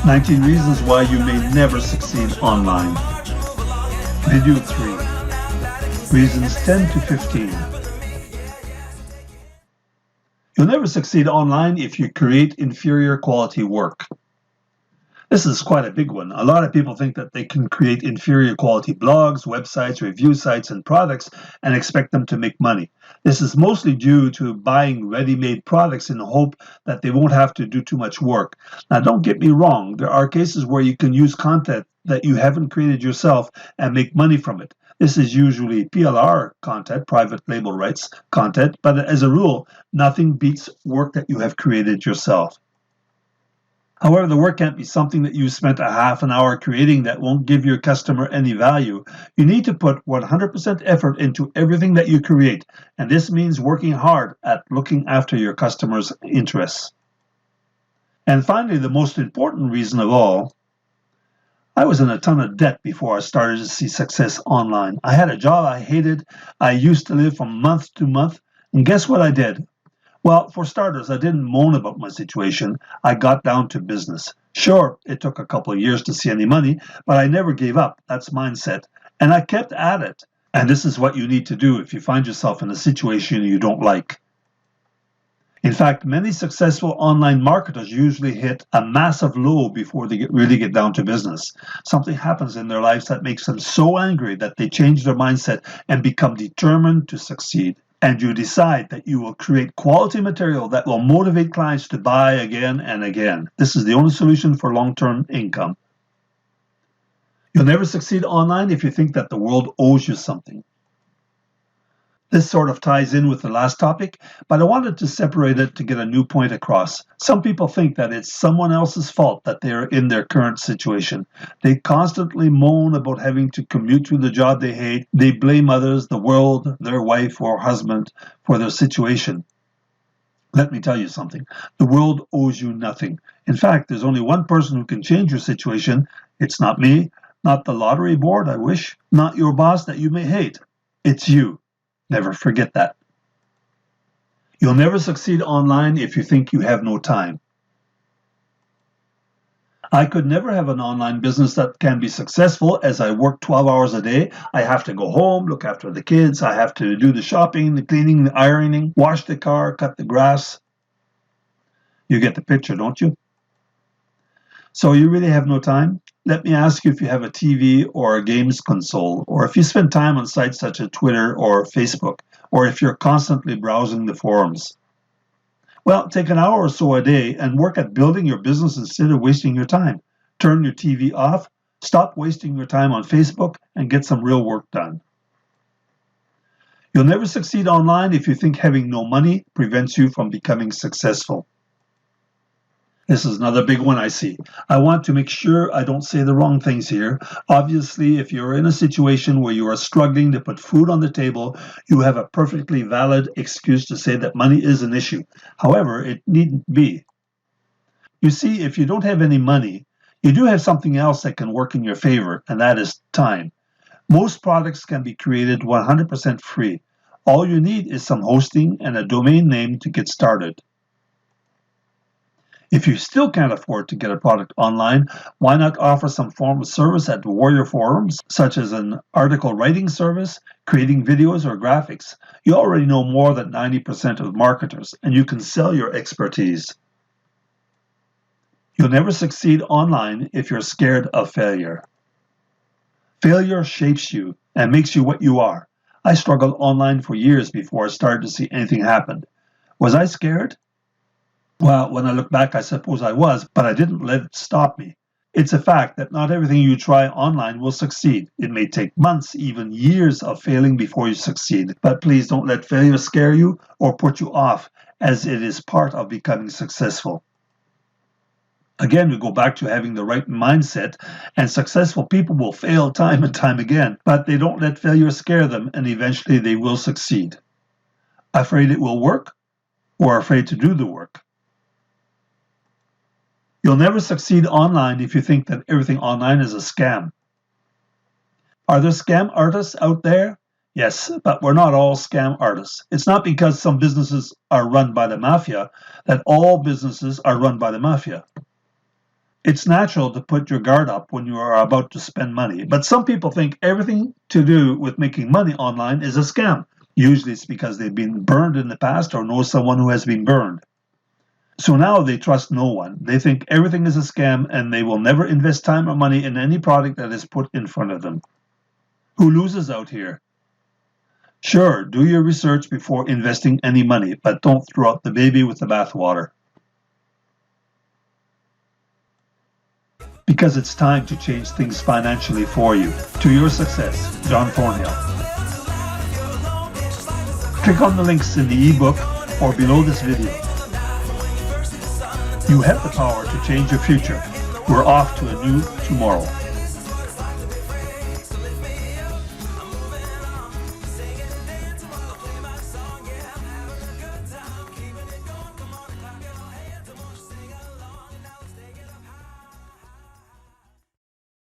19 reasons why you may never succeed online. Video 3. Reasons 10 to 15. You'll never succeed online if you create inferior quality work. This is quite a big one. A lot of people think that they can create inferior quality blogs, websites, review sites, and products and expect them to make money. This is mostly due to buying ready-made products in the hope that they won't have to do too much work. Now, don't get me wrong. There are cases where you can use content that you haven't created yourself and make money from it. This is usually PLR content, private label rights content, but as a rule, nothing beats work that you have created yourself. However, the work can't be something that you spent a half an hour creating that won't give your customer any value. You need to put 100% effort into everything that you create, and this means working hard at looking after your customers' interests. And finally, the most important reason of all, I was in a ton of debt before I started to see success online. I had a job I hated. I used to live from month to month, and guess what I did? Well, for starters, I didn't moan about my situation. I got down to business. Sure, it took a couple of years to see any money, but I never gave up. That's mindset. And I kept at it. And this is what you need to do if you find yourself in a situation you don't like. In fact, many successful online marketers usually hit a massive low before they really get down to business. Something happens in their lives that makes them so angry that they change their mindset and become determined to succeed. And you decide that you will create quality material that will motivate clients to buy again and again. This is the only solution for long-term income. You'll never succeed online if you think that the world owes you something. This sort of ties in with the last topic, but I wanted to separate it to get a new point across. Some people think that it's someone else's fault that they're in their current situation. They constantly moan about having to commute to the job they hate. They blame others, the world, their wife or husband for their situation. Let me tell you something. The world owes you nothing. In fact, there's only one person who can change your situation. It's not me, not the lottery board, I wish, not your boss that you may hate. It's you. Never forget that. You'll never succeed online if you think you have no time. I could never have an online business that can be successful as I work 12 hours a day. I have to go home, look after the kids. I have to do the shopping, the cleaning, the ironing, wash the car, cut the grass. You get the picture, don't you? So you really have no time? Let me ask you if you have a TV or a games console, or if you spend time on sites such as Twitter or Facebook, or if you're constantly browsing the forums. Well, take an hour or so a day and work at building your business instead of wasting your time. Turn your TV off, stop wasting your time on Facebook, and get some real work done. You'll never succeed online if you think having no money prevents you from becoming successful. This is another big one I see. I want to make sure I don't say the wrong things here. Obviously, if you're in a situation where you are struggling to put food on the table, you have a perfectly valid excuse to say that money is an issue. However, it needn't be. You see, if you don't have any money, you do have something else that can work in your favor, and that is time. Most products can be created 100% free. All you need is some hosting and a domain name to get started. If you still can't afford to get a product online, why not offer some form of service at warrior forums, such as an article writing service, creating videos or graphics? You already know more than 90% of marketers, and you can sell your expertise. You'll never succeed online if you're scared of failure. Failure shapes you and makes you what you are. I struggled online for years before I started to see anything happen. Was I scared? Well, when I look back, I suppose I was, but I didn't let it stop me. It's a fact that not everything you try online will succeed. It may take months, even years of failing before you succeed. But please don't let failure scare you or put you off, as it is part of becoming successful. Again, we go back to having the right mindset, and successful people will fail time and time again, but they don't let failure scare them, and eventually they will succeed. Afraid it will work, or afraid to do the work? You'll never succeed online if you think that everything online is a scam. Are there scam artists out there? Yes, but we're not all scam artists. It's not because some businesses are run by the mafia that all businesses are run by the mafia. It's natural to put your guard up when you are about to spend money, but some people think everything to do with making money online is a scam. Usually it's because they've been burned in the past or know someone who has been burned. So now they trust no one. They think everything is a scam and they will never invest time or money in any product that is put in front of them. Who loses out here? Sure, do your research before investing any money, but don't throw out the baby with the bathwater. Because it's time to change things financially for you. To your success, John Thornhill. Click on the links in the ebook or below this video. You have the power to change your future. We're off to a new tomorrow.